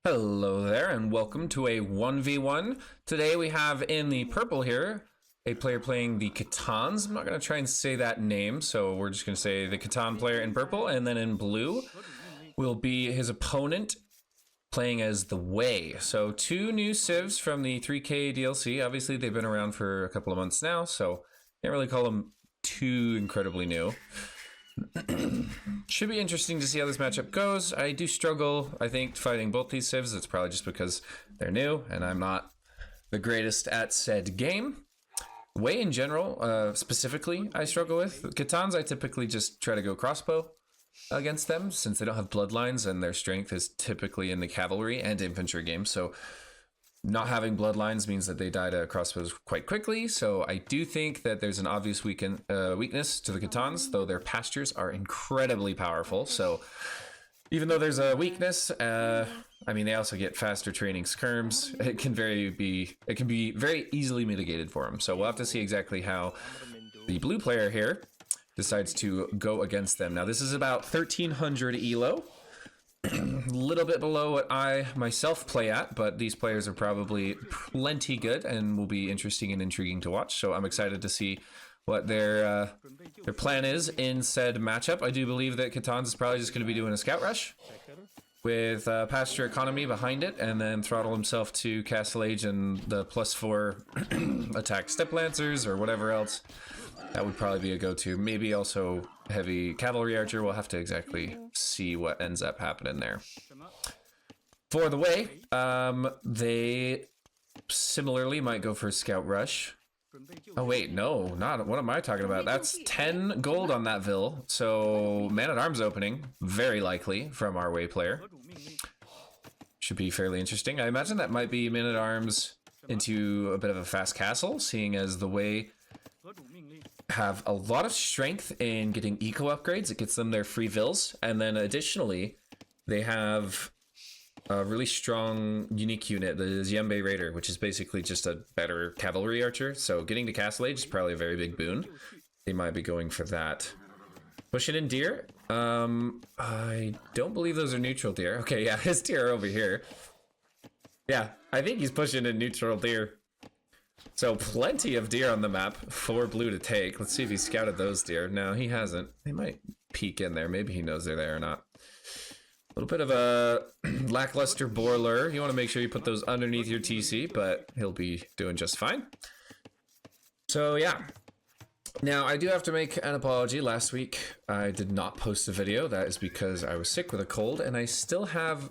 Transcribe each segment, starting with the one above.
Hello there and welcome to a 1v1. Today we have in the purple here a player playing the Khitans. I'm not going to try and say that name, so we're just going to say the Khitan player in purple, and then in blue will be his opponent playing as the Way. So two new civs from the 3K DLC. Obviously they've been around for a couple of months now, so can't really call them too incredibly new. Should be interesting to see how this matchup goes. I do struggle, I think, fighting both these civs. It's probably just because they're new and I'm not the greatest at said game. Way in general, specifically, I struggle with. Khitans, I typically just try to go crossbow against them since they don't have bloodlines and their strength is typically in the cavalry and infantry game. So not having bloodlines means that they die to crossbows quite quickly, so I do think that there's an obvious weakness to the Khitans, though their pastures are incredibly powerful. So even though there's a weakness, I mean, they also get faster training skirms. It can be very easily mitigated for them. So we'll have to see exactly how the blue player here decides to go against them. Now this is about 1300 elo. A little bit below what I myself play at, but these players are probably plenty good and will be interesting and intriguing to watch. So I'm excited to see what their plan is in said matchup. I do believe that Khitans is probably just going to be doing a scout rush with pasture economy behind it, and then throttle himself to Castle Age and the +4 attack step lancers or whatever else. That would probably be a go-to. Maybe also heavy cavalry archer. We'll have to exactly see what ends up happening there. For the Way, they similarly might go for a scout rush. Oh wait, no, not what am I talking about? That's 10 gold on that Vil. So man-at-arms opening, very likely from our Way player. Should be fairly interesting. I imagine that might be man-at-arms into a bit of a fast castle, seeing as the Way have a lot of strength in getting eco upgrades. It gets them their free Vils, and then additionally they have a really strong unique unit, the Zyembe Raider, which is basically just a better cavalry archer. So getting to Castle Age is probably a very big boon. They might be going for that. Pushing in deer. I don't believe those are neutral deer. Okay, yeah, his deer are over here. Yeah, I think he's pushing in neutral deer. So plenty of deer on the map for blue to take. Let's see if he scouted those deer. No, he hasn't. He might peek in there. Maybe he knows they're there or not. A little bit of a lackluster boar lure. You want to make sure you put those underneath your TC, but he'll be doing just fine. So yeah. Now I do have to make an apology. Last week I did not post a video. That is because I was sick with a cold, and I still have...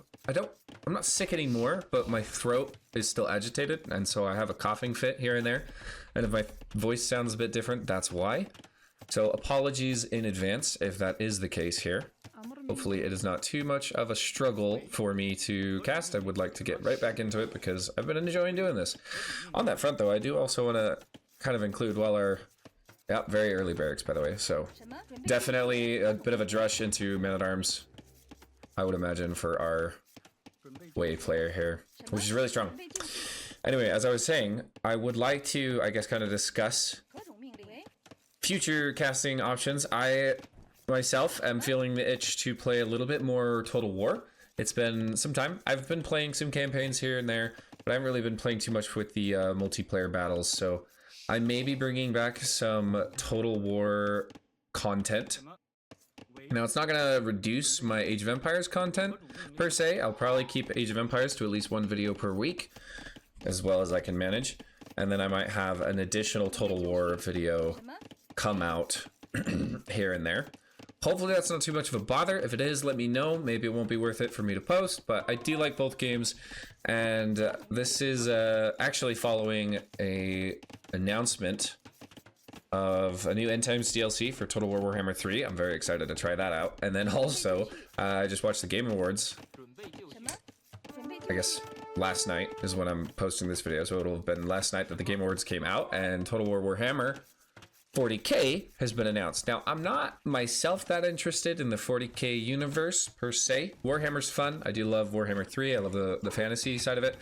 I'm not sick anymore, but my throat is still agitated, and so I have a coughing fit here and there. And if my voice sounds a bit different, that's why. So apologies in advance if that is the case here. Hopefully it is not too much of a struggle for me to cast. I would like to get right back into it because I've been enjoying doing this. On that front though, I do also want to kind of include while our... Yeah, very early barracks by the way, so definitely a bit of a drush into man-at-arms, I would imagine, for our Way player here, which is really strong. Anyway, as I was saying, I would like to, I guess, kind of discuss future casting options. I myself am feeling the itch to play a little bit more Total War. It's been some time. I've been playing some campaigns here and there, but I haven't really been playing too much with the multiplayer battles, so I may be bringing back some Total War content. Now, it's not going to reduce my Age of Empires content, per se. I'll probably keep Age of Empires to at least one video per week, as well as I can manage. And then I might have an additional Total War video come out here and there. Hopefully that's not too much of a bother. If it is, let me know. Maybe it won't be worth it for me to post, but I do like both games. And this is actually following a announcement of a new End Times DLC for Total War Warhammer 3. I'm very excited to try that out. And then also, I just watched the Game Awards. I guess last night is when I'm posting this video, so it'll have been last night that the Game Awards came out, and Total War Warhammer 40k has been announced. Now, I'm not myself that interested in the 40k universe per se. Warhammer's fun. I do love Warhammer 3. I love the fantasy side of it.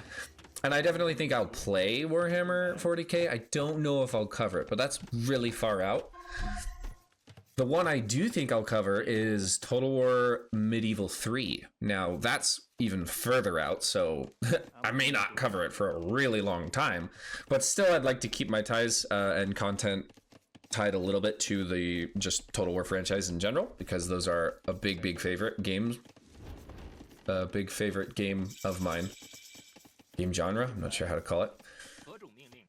And I definitely think I'll play Warhammer 40k. I don't know if I'll cover it, but that's really far out. The one I do think I'll cover is Total War Medieval 3. Now, that's even further out, so I may not cover it for a really long time, but still I'd like to keep my ties and content tied a little bit to the just Total War franchise in general, because those are a big favorite games. A big favorite game of mine. Game genre, I'm not sure how to call it.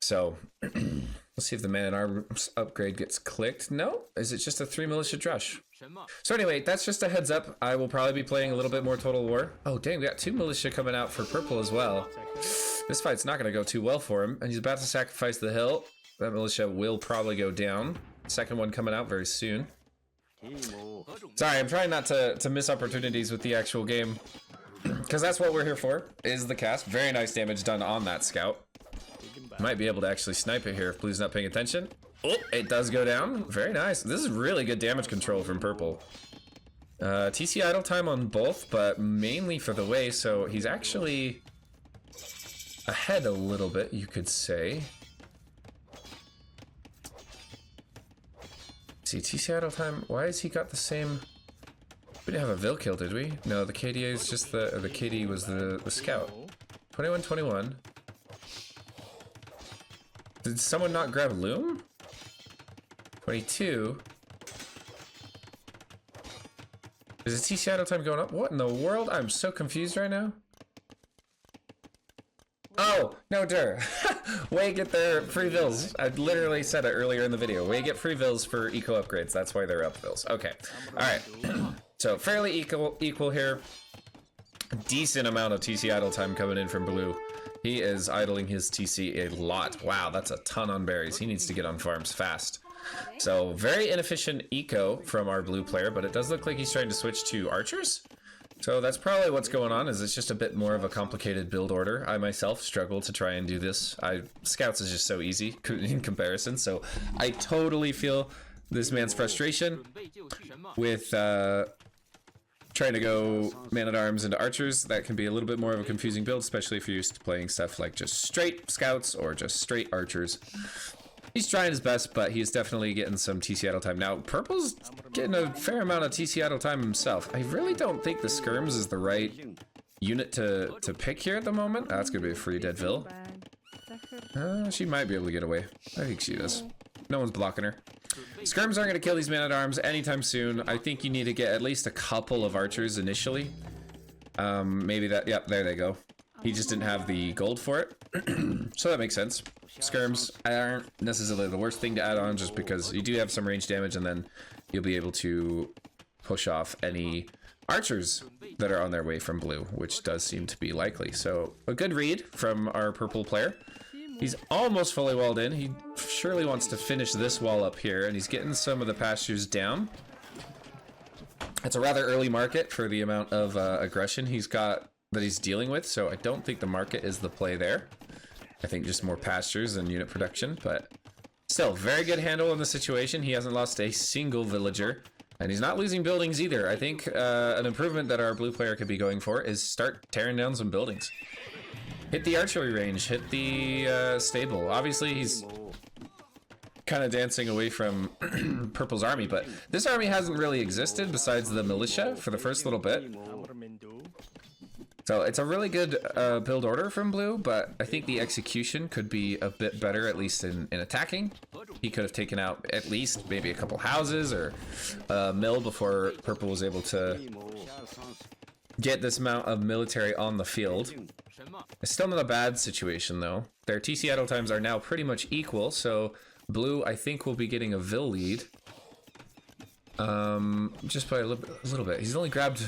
So, let's see if the Man-at-Arms upgrade gets clicked. No? Is it just a 3 militia drush? So anyway, that's just a heads up. I will probably be playing a little bit more Total War. Oh dang, we got 2 militia coming out for purple as well. This fight's not going to go too well for him, and he's about to sacrifice the hill. That militia will probably go down. Second one coming out very soon. Sorry, I'm trying not to miss opportunities with the actual game, because that's what we're here for, is the cast. Very nice damage done on that scout. Might be able to actually snipe it here if Blue's not paying attention. Oh, it does go down. Very nice. This is really good damage control from purple. TC idle time on both, but mainly for the way, so he's actually ahead a little bit, you could say. See, TC idle time, why has he got the same... We didn't have a Vil kill, did we? No, the KDA is just the KD was the scout. 21-21. Did someone not grab Loom? 22. Is the TC idle time going up? What in the world? I'm so confused right now. Oh, no, Way get their free Vils. I literally said it earlier in the video. Way get free Vils for eco upgrades. That's why they're up Vils. Okay. Alright. So fairly equal here. Decent amount of TC idle time coming in from Blue. He is idling his TC a lot. Wow, that's a ton on berries. He needs to get on farms fast. So very inefficient eco from our Blue player, but it does look like he's trying to switch to archers. So that's probably what's going on, is it's just a bit more of a complicated build order. I myself struggle to try and do this. Scouts is just so easy in comparison, so I totally feel this man's frustration with trying to go Man-at-Arms into archers. That can be a little bit more of a confusing build, especially if you're used to playing stuff like just straight scouts or just straight archers. He's trying his best, but he's definitely getting some TC idle time. Now, purple's getting a fair amount of TC idle time himself. I really don't think the skirms is the right unit to pick here at the moment. That's gonna be a free dead Vil. She might be able to get away. I think she does. No one's blocking her. Skirms aren't going to kill these Man-at-Arms anytime soon. I think you need to get at least a couple of archers initially. Maybe that, yep, there they go. He just didn't have the gold for it. So that makes sense. Skirms aren't necessarily the worst thing to add on, just because you do have some range damage, and then you'll be able to push off any archers that are on their way from Blue, which does seem to be likely. So a good read from our purple player. He's almost fully walled in. He surely wants to finish this wall up here, and he's getting some of the pastures down. It's a rather early market for the amount of aggression he's got that he's dealing with, so I don't think the market is the play there. I think just more pastures and unit production, but still, very good handle on the situation. He hasn't lost a single villager, and he's not losing buildings either. I think an improvement that our Blue player could be going for is start tearing down some buildings. Hit the archery range, hit the stable. Obviously, he's kind of dancing away from Purple's army, but this army hasn't really existed besides the militia for the first little bit. So it's a really good build order from Blue, but I think the execution could be a bit better, at least in attacking. He could have taken out at least maybe a couple houses or a mill before Purple was able to get this amount of military on the field. It's still not a bad situation, though. Their TC idle times are now pretty much equal, so Blue, I think, will be getting a Vil lead. Just by a little bit. He's only grabbed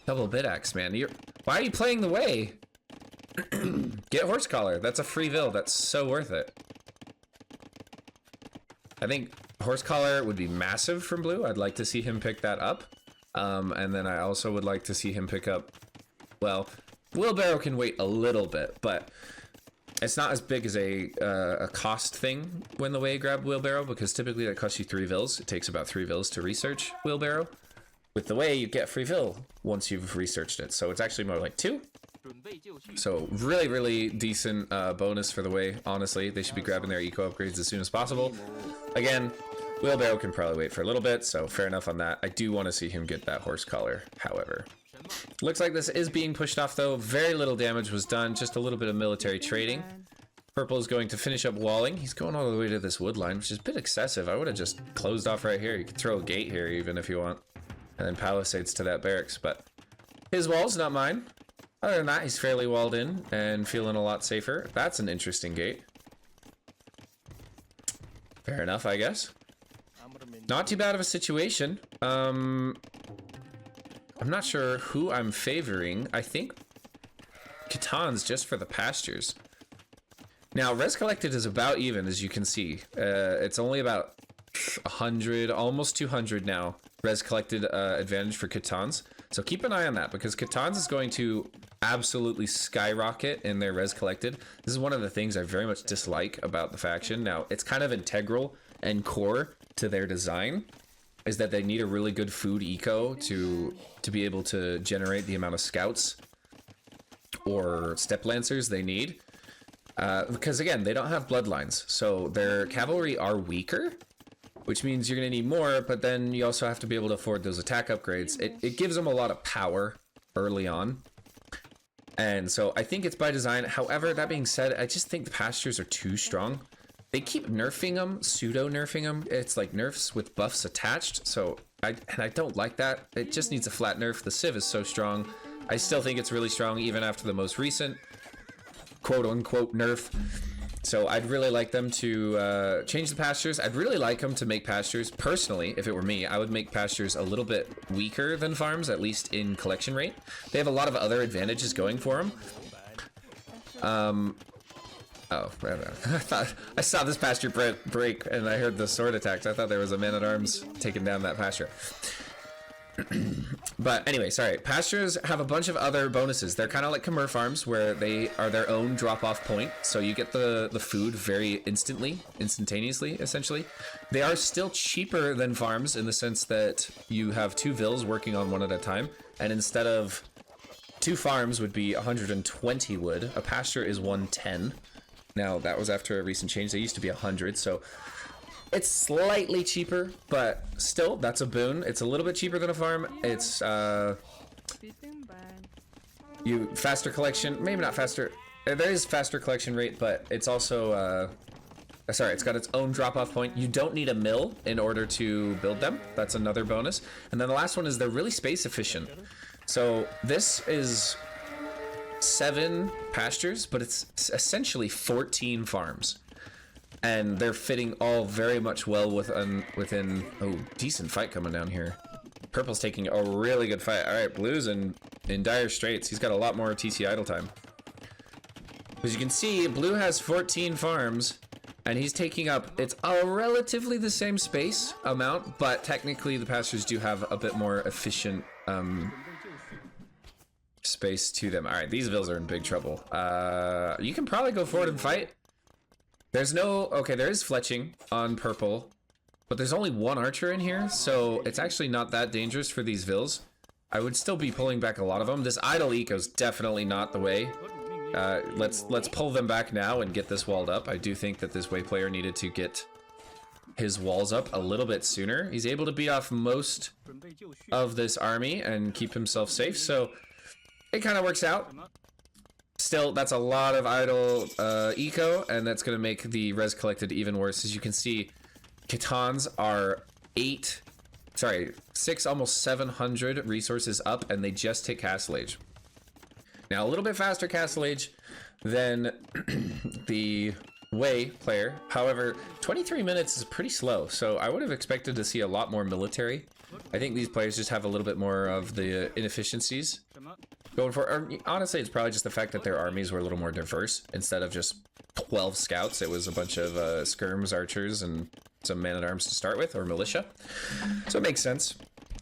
double bit axe, man. Why are you playing the way? Get horse collar. That's a free Vil. That's so worth it. I think horse collar would be massive from Blue. I'd like to see him pick that up. And then I also would like to see him pick up, well, wheelbarrow can wait a little bit, but it's not as big as a cost thing when the way grab wheelbarrow, because typically that costs you 3 Vils. It takes about 3 Vils to research wheelbarrow. With the way, you get free Vil once you've researched it, so it's actually more like 2. So really, really decent bonus for the way, honestly. They should be grabbing their eco upgrades as soon as possible. Again, Wheelbarrow can probably wait for a little bit, so fair enough on that. I do want to see him get that horse collar, however. Looks like this is being pushed off, though. Very little damage was done, just a little bit of military trading. Purple is going to finish up walling. He's going all the way to this wood line, which is a bit excessive. I would have just closed off right here. You could throw a gate here even if you want. And then palisades to that barracks, but his walls, not mine. Other than that, he's fairly walled in and feeling a lot safer. That's an interesting gate. Fair enough, I guess. Not too bad of a situation. I'm not sure who I'm favoring. I think Khitans just for the pastures. Now, res collected is about even, as you can see. It's only about 100, almost 200 now. Res collected advantage for Khitans. So keep an eye on that, because Khitans is going to absolutely skyrocket in their res collected. This is one of the things I very much dislike about the faction. Now, it's kind of integral and core to their design, is that they need a really good food eco to be able to generate the amount of scouts or step lancers they need. Because again, they don't have bloodlines, so their cavalry are weaker, which means you're going to need more, but then you also have to be able to afford those attack upgrades. It gives them a lot of power early on, and so I think it's by design. However, that being said, I just think the pastures are too strong. They keep nerfing them, pseudo-nerfing them. It's like nerfs with buffs attached, so I don't like that. It just needs a flat nerf. The Civ is so strong. I still think it's really strong, even after the most recent quote-unquote nerf. So I'd really like them to change the pastures. I'd really like them to make pastures, personally, if it were me, I would make pastures a little bit weaker than farms, at least in collection rate. They have a lot of other advantages going for them. Oh, I saw this pasture break and I heard the sword attacks. I thought there was a man-at-arms taking down that pasture. But anyway, sorry. Pastures have a bunch of other bonuses. They're kind of like Khmer farms, where they are their own drop-off point. So you get the food very instantaneously, essentially. They are still cheaper than farms in the sense that you have 2 vills working on one at a time. And instead of 2 farms would be 120 wood, a pasture is 110. Now, that was after a recent change. They used to be 100, so it's slightly cheaper, but still, that's a boon. It's a little bit cheaper than a farm. It's, faster collection, maybe not faster. There is faster collection rate, but it's also, sorry, it's got its own drop-off point. You don't need a mill in order to build them. That's another bonus. And then the last one is they're really space efficient. So this is 7 pastures, but it's essentially 14 farms. And they're fitting all very much well within... Oh, decent fight coming down here. Purple's taking a really good fight. All right, Blue's in dire straits. He's got a lot more TC idle time. As you can see, Blue has 14 farms, and he's taking up... It's a relatively the same space amount, but technically the pastures do have a bit more efficient space to them. All right, these vills are in big trouble. You can probably go forward and fight. There's no... Okay, there is fletching on Purple, but there's only 1 archer in here, so it's actually not that dangerous for these vills. I would still be pulling back a lot of them. This idle eco is definitely not the way. Let's pull them back now and get this walled up. I do think that this way player needed to get his walls up a little bit sooner. He's able to beat off most of this army and keep himself safe, so it kind of works out. Still, that's a lot of idle eco, and that's going to make the res collected even worse. As you can see, Khitans are 6, almost 700 resources up, and they just hit Castle Age. Now, a little bit faster Castle Age than the Way player. However, 23 minutes is pretty slow, so I would have expected to see a lot more military. I think these players just have a little bit more of the inefficiencies going for, or honestly, it's probably just the fact that their armies were a little more diverse. Instead of just 12 scouts, it was a bunch of skirms, archers, and some man-at-arms to start with, or militia. So it makes sense.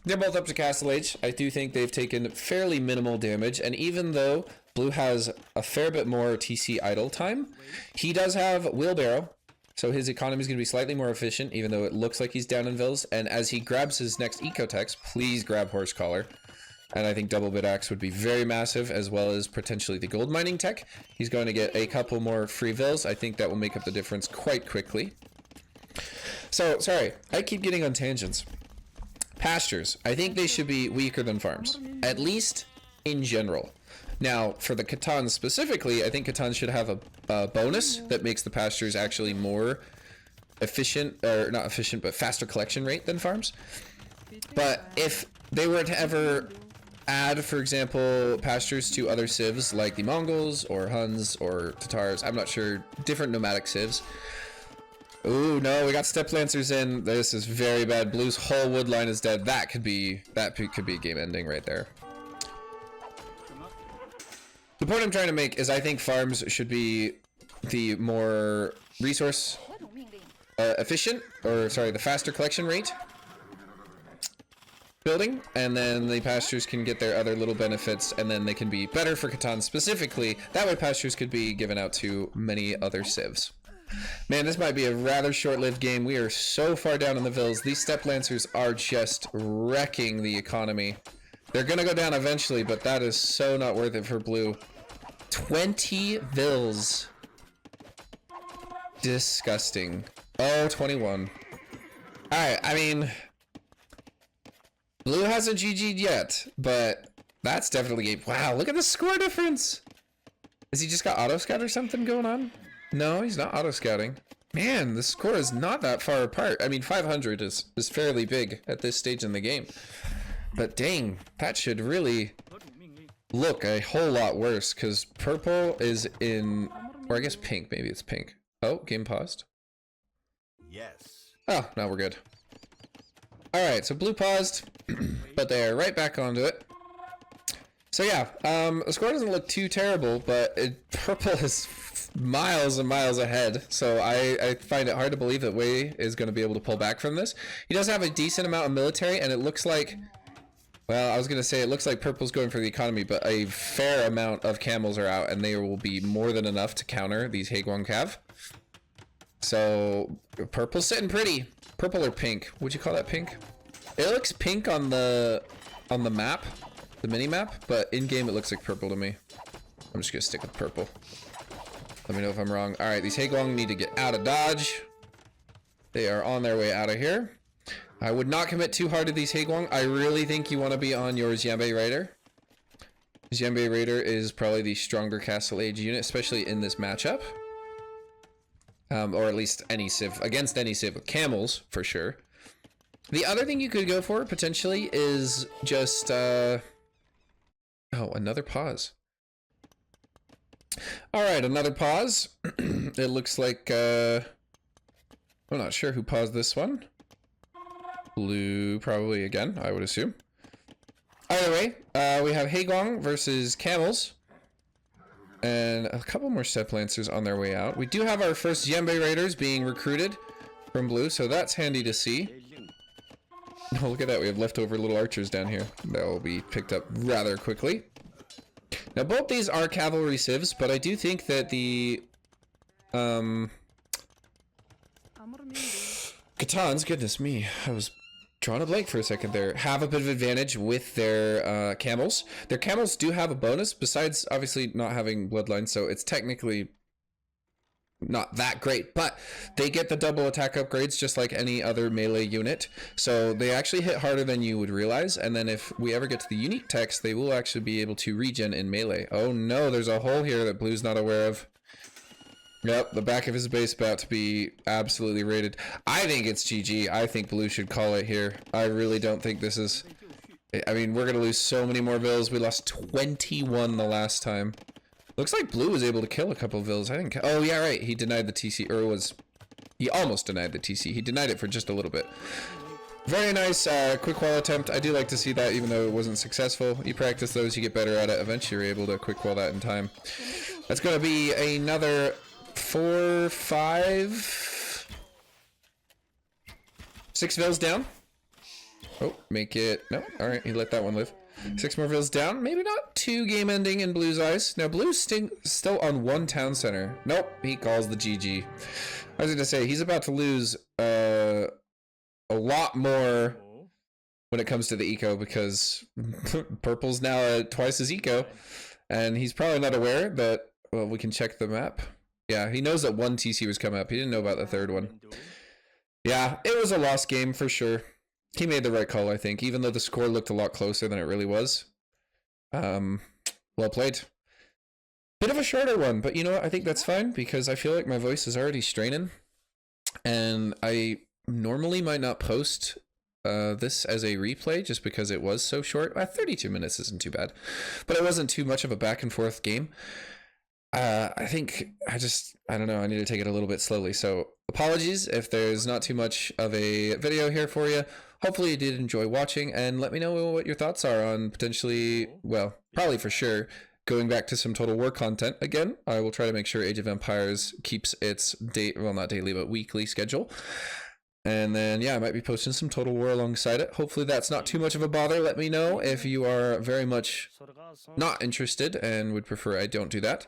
They're both up to Castle Age. I do think they've taken fairly minimal damage, and even though Blue has a fair bit more TC idle time, he does have Wheelbarrow, so his economy is going to be slightly more efficient, even though it looks like he's down in vills. And as he grabs his next ecotex, please grab Horse Collar. And I think Double Bit Axe would be very massive, as well as potentially the gold mining tech. He's going to get a couple more free vills. I think that will make up the difference quite quickly. So, sorry, I keep getting on tangents. Pastures, I think they should be weaker than farms, at least in general. Now, for the Khitans specifically, I think Khitans should have a bonus that makes the pastures actually more efficient, or not efficient, but faster collection rate than farms. But if they were to ever add, for example, pastures to other civs like the Mongols or Huns or Tatars, I'm not sure, different nomadic civs. Ooh, no, we got Steppe Lancers in. This is very bad. Blue's whole wood line is dead. That could be game ending right there. The point I'm trying to make is I think farms should be the more resource efficient, or sorry, the faster collection rate building, and then the pastures can get their other little benefits, and then they can be better for Khitans specifically. That way pastures could be given out to many other civs. Man, this might be a rather short-lived game. We are so far down in the vills. These Steppe Lancers are just wrecking the economy. They're gonna go down eventually, but that is so not worth it for blue. 20 vills. Disgusting. Oh, 21. Alright, I mean, blue hasn't GG'd yet, but that's definitely a... Wow, look at the score difference! Has he just got auto-scout or something going on? No, he's not auto-scouting. Man, the score is not that far apart. I mean, 500 is fairly big at this stage in the game. But dang, that should really look a whole lot worse, because purple is in... Or I guess pink, maybe it's pink. Oh, game paused. Yes. Oh, now we're good. Alright, so blue paused, but they're right back onto it. So yeah, the score doesn't look too terrible, but purple is miles and miles ahead. So I find it hard to believe that Wei is going to be able to pull back from this. He does have a decent amount of military, and it looks like... Well, I was going to say it looks like purple's going for the economy, but a fair amount of camels are out, and they will be more than enough to counter these Haeguang Cav. So, purple's sitting pretty. Purple or pink? Would you call that pink? It looks pink on the map, the mini map, but in game it looks like purple to me. I'm just gonna stick with purple. Let me know if I'm wrong. All right, these Haeguang need to get out of dodge. They are on their way out of here. I would not commit too hard to these Haeguang. I really think you want to be on your Xianbei Raider. Xianbei Raider is probably the stronger Castle Age unit, especially in this matchup. Or at least any civ, against any civ with camels, for sure. The other thing you could go for, potentially, is just, oh, another pause. Alright, another pause. It looks like, I'm not sure who paused this one. Blue, probably again, I would assume. Either way, we have Haeguang versus camels. And a couple more Steppe Lancers on their way out. We do have our first Xianbei Raiders being recruited from blue, so that's handy to see. Oh, look at that. We have leftover little archers down here. That will be picked up rather quickly. Now, both these are cavalry civs, but I do think that the... Khitans, goodness me, I was drawing a blank for a second there, have a bit of advantage with their camels. Their camels do have a bonus, besides obviously not having bloodline, so it's technically not that great, but they get the double attack upgrades just like any other melee unit, so they actually hit harder than you would realize. And then if we ever get to the unique text, they will actually be able to regen in melee. Oh no, there's a hole here that blue's not aware of. Yep, the back of his base about to be absolutely raided. I think it's GG. I think blue should call it here. I really don't think this is... I mean, we're going to lose so many more vills. We lost 21 the last time. Looks like blue was able to kill a couple of vills. I didn't... Oh, yeah, right. He denied the TC, or was... He almost denied the TC. He denied it for just a little bit. Very nice quick wall attempt. I do like to see that, even though it wasn't successful. You practice those, you get better at it. Eventually, you're able to quick wall that in time. That's going to be another... 4, 5, 6 vills down. Oh, make it... No, alright, he let that one live. 6 more vills down. Maybe not too game ending in blue's eyes. Now, blue's still on 1 town center. Nope, he calls the GG. I was going to say, he's about to lose a lot more when it comes to the eco, because purple's now at twice his eco. And he's probably not aware that... Well, we can check the map. Yeah, he knows that 1 TC was coming up. He didn't know about the 3rd one. Yeah, it was a lost game for sure. He made the right call, I think, even though the score looked a lot closer than it really was. Well played. Bit of a shorter one, but you know what? I think that's fine because I feel like my voice is already straining. And I normally might not post this as a replay just because it was so short. 32 minutes isn't too bad, but it wasn't too much of a back and forth game. I think I don't know. I need to take it a little bit slowly. So apologies if there's not too much of a video here for you. Hopefully you did enjoy watching, and let me know what your thoughts are on potentially, well, probably for sure, going back to some Total War content. Again, I will try to make sure Age of Empires keeps its not daily, but weekly schedule. And then, yeah, I might be posting some Total War alongside it. Hopefully that's not too much of a bother. Let me know if you are very much not interested and would prefer I don't do that.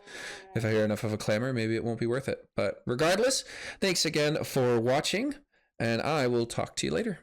If I hear enough of a clamor, maybe it won't be worth it. But regardless, thanks again for watching, and I will talk to you later.